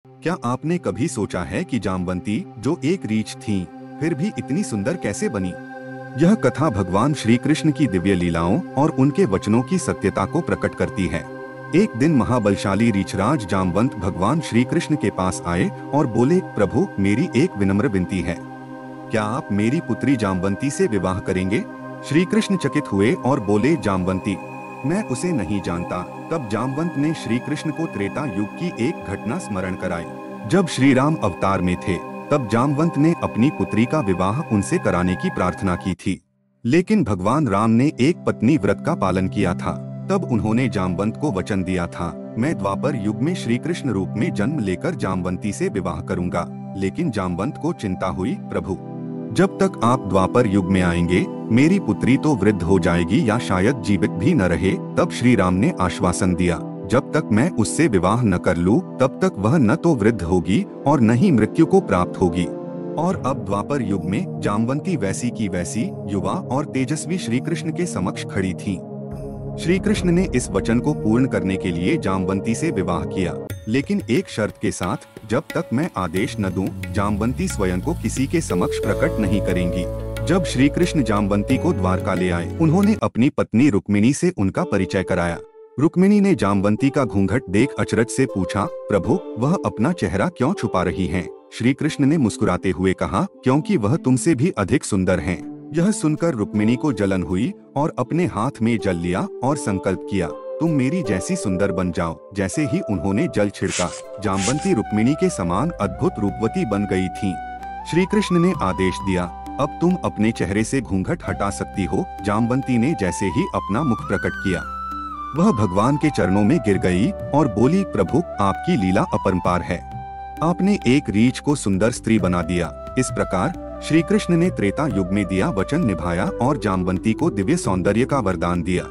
क्या आपने कभी सोचा है कि जामवंती जो एक रीछ थी, फिर भी इतनी सुंदर कैसे बनी? यह कथा भगवान श्री कृष्ण की दिव्य लीलाओं और उनके वचनों की सत्यता को प्रकट करती है। एक दिन महाबलशाली रीछराज जामवंत भगवान श्री कृष्ण के पास आए और बोले, प्रभु, मेरी एक विनम्र विनती है। क्या आप मेरी पुत्री जामवंती से विवाह करेंगे? श्री कृष्ण चकित हुए और बोले, जामवंती, मैं उसे नहीं जानता। तब जामवंत ने श्री कृष्ण को त्रेता युग की एक घटना स्मरण कराई। जब श्री राम अवतार में थे, तब जामवंत ने अपनी पुत्री का विवाह उनसे कराने की प्रार्थना की थी। लेकिन भगवान राम ने एक पत्नी व्रत का पालन किया था। तब उन्होंने जामवंत को वचन दिया था, मैं द्वापर युग में श्री कृष्ण रूप में जन्म लेकर जामवंती से विवाह करूंगा। लेकिन जामवंत को चिंता हुई, प्रभु, जब तक आप द्वापर युग में आएंगे, मेरी पुत्री तो वृद्ध हो जाएगी या शायद जीवित भी न रहे। तब श्री राम ने आश्वासन दिया, जब तक मैं उससे विवाह न कर लूं, तब तक वह न तो वृद्ध होगी और न ही मृत्यु को प्राप्त होगी। और अब द्वापर युग में जामवंती वैसी की वैसी युवा और तेजस्वी श्री कृष्ण के समक्ष खड़ी थी। श्री कृष्ण ने इस वचन को पूर्ण करने के लिए जामवंती से विवाह किया, लेकिन एक शर्त के साथ, जब तक मैं आदेश न दूं, जामवंती स्वयं को किसी के समक्ष प्रकट नहीं करेंगी। जब श्री कृष्ण जामवंती को द्वारका ले आए, उन्होंने अपनी पत्नी रुक्मिणी से उनका परिचय कराया। रुक्मिणी ने जामवंती का घूंघट देख अचरज से पूछा, प्रभु, वह अपना चेहरा क्यों छुपा रही हैं? श्री कृष्ण ने मुस्कुराते हुए कहा, क्योंकि वह तुमसे भी अधिक सुंदर हैं। यह सुनकर रुक्मिणी को जलन हुई और अपने हाथ में जल लिया और संकल्प किया, तुम मेरी जैसी सुंदर बन जाओ। जैसे ही उन्होंने जल छिड़का, जामवंती रुक्मिणी के समान अद्भुत रूपवती बन गई थीं। श्री कृष्ण ने आदेश दिया, अब तुम अपने चेहरे से घूंघट हटा सकती हो। जामवंती ने जैसे ही अपना मुख प्रकट किया, वह भगवान के चरणों में गिर गई और बोली, प्रभु, आपकी लीला अपरंपार है। आपने एक रीछ को सुंदर स्त्री बना दिया। इस प्रकार श्री कृष्ण ने त्रेता युग में दिया वचन निभाया और जामवंती को दिव्य सौंदर्य का वरदान दिया।